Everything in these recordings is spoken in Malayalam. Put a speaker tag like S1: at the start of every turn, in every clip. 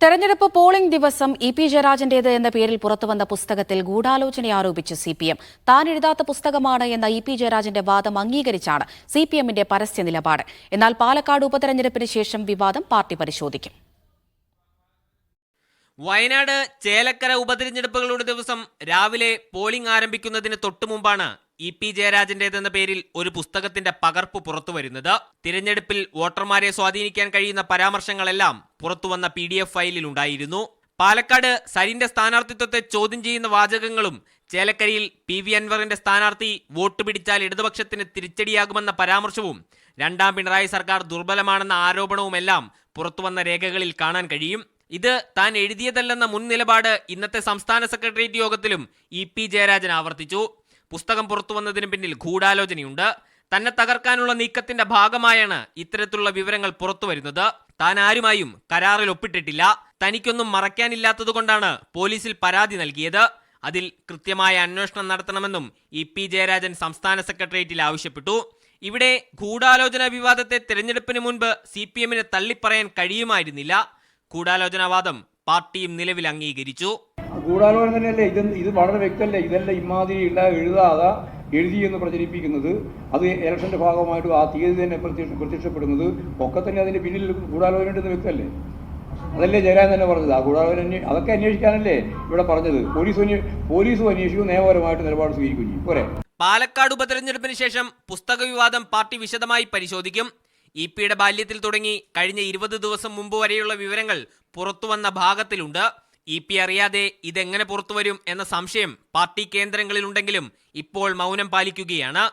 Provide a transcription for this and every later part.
S1: തെരഞ്ഞെടുപ്പ് പോളിംഗ് ദിവസം ഇ.പി. ജയരാജന്റേത് എന്ന പേരിൽ പുറത്തുവന്ന പുസ്തകത്തിൽ ഗൂഢാലോചന ആരോപിച്ച് സിപിഎം. താൻ എഴുതാത്ത പുസ്തകമാണ് എന്ന ഇ.പി. ജയരാജന്റെ വാദം അംഗീകരിച്ചാണ് സിപിഎമ്മിന്റെ പരസ്യ നിലപാട്. എന്നാൽ പാലക്കാട് ഉപതെരഞ്ഞെടുപ്പിന് ശേഷം വിവാദം പാർട്ടി പരിശോധിക്കും.
S2: വയനാട് ചേലക്കര ഉപതെരഞ്ഞെടുപ്പുകളുടെ ദിവസം രാവിലെ പോളിംഗ് ആരംഭിക്കുന്നതിന് തൊട്ടുമുമ്പാണ് ഇ.പി. ജയരാജന്റേതെന്ന പേരിൽ ഒരു പുസ്തകത്തിന്റെ പകർപ്പ് പുറത്തുവരുന്നത്. തിരഞ്ഞെടുപ്പിൽ വോട്ടർമാരെ സ്വാധീനിക്കാൻ കഴിയുന്ന പരാമർശങ്ങളെല്ലാം പുറത്തുവന്ന PDF ഫയലിലുണ്ടായിരുന്നു. പാലക്കാട് സരിന്റെ സ്ഥാനാർത്ഥിത്വത്തെ ചോദ്യം ചെയ്യുന്ന വാചകങ്ങളും ചേലക്കരയിൽ PV അൻവറിന്റെ സ്ഥാനാർത്ഥി വോട്ട് പിടിച്ചാൽ ഇടതുപക്ഷത്തിന് തിരിച്ചടിയാകുമെന്ന പരാമർശവും രണ്ടാം പിണറായി സർക്കാർ ദുർബലമാണെന്ന ആരോപണവുമെല്ലാം പുറത്തുവന്ന രേഖകളിൽ കാണാൻ കഴിയും. ഇത് താൻ എഴുതിയതല്ലെന്ന മുൻ നിലപാട് ഇന്നത്തെ സംസ്ഥാന സെക്രട്ടേറിയറ്റ് യോഗത്തിലും ഇ.പി. ജയരാജൻ ആവർത്തിച്ചു. പുസ്തകം പുറത്തുവന്നതിന് പിന്നിൽ ഗൂഢാലോചനയുണ്ട്. തന്നെ തകർക്കാനുള്ള നീക്കത്തിന്റെ ഭാഗമായാണ് ഇത്തരത്തിലുള്ള വിവരങ്ങൾ പുറത്തുവരുന്നത്. താൻ ആരുമായും കരാറിൽ ഒപ്പിട്ടിട്ടില്ല. തനിക്കൊന്നും മറയ്ക്കാനില്ലാത്തതുകൊണ്ടാണ് പോലീസിൽ പരാതി നൽകിയത്. അതിൽ കൃത്യമായ അന്വേഷണം നടത്തണമെന്നും ഇ.പി. ജയരാജൻ സംസ്ഥാന സെക്രട്ടേറിയറ്റിൽ ആവശ്യപ്പെട്ടു. ഇവിടെ ഗൂഢാലോചന വിവാദത്തെ തെരഞ്ഞെടുപ്പിന് മുൻപ് CPM-ന് തള്ളിപ്പറയാൻ കഴിയുമായിരുന്നില്ല. ഗൂഢാലോചനാവാദം പാർട്ടിയും നിലവിൽ അംഗീകരിച്ചു.
S3: ഗൂഢാലോചന തന്നെയല്ലേ ഇത് വളരെ വ്യക്തമല്ലേ. ഇതല്ല ഇമാതിരി എഴുതാതെ എഴുതി എന്ന് പ്രചരിപ്പിക്കുന്നത്, അത് ഇലക്ഷന്റെ ഭാഗമായിട്ട് ആ തീയതി തന്നെ പ്രത്യക്ഷപ്പെടുന്നത് ഒക്കെ തന്നെ അതിന്റെ പിന്നിൽ ഗൂഢാലോചന വ്യക്തമല്ലേ. അതല്ലേ ജയരാജൻ തന്നെ പറഞ്ഞത്. ആ ഗൂഢാലോചന അതൊക്കെ അന്വേഷിക്കാനല്ലേ ഇവിടെ പറഞ്ഞത്. പോലീസും അന്വേഷിക്കും, നിയമപരമായിട്ട് നിലപാട് സ്വീകരിക്കുകയും പോരെ.
S2: പാലക്കാട് ഉപതെരഞ്ഞെടുപ്പിന് ശേഷം പുസ്തക വിവാദം പാർട്ടി വിശദമായി പരിശോധിക്കും. ഇ.പി.യുടെ ബാല്യത്തിൽ തുടങ്ങി കഴിഞ്ഞ 20 ദിവസം മുമ്പ് വരെയുള്ള വിവരങ്ങൾ പുറത്തുവന്ന ഭാഗത്തിലുണ്ട്. ഇ.പി. അറിയാതെ ഇതെങ്ങനെ പുറത്തുവരും എന്ന സംശയം പാർട്ടി കേന്ദ്രങ്ങളിലുണ്ടെങ്കിലും ഇപ്പോൾ മൗനം പാലിക്കുകയാണ്.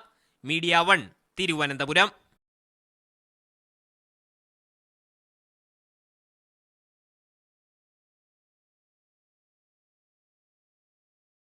S2: മീഡിയ 1 തിരുവനന്തപുരം.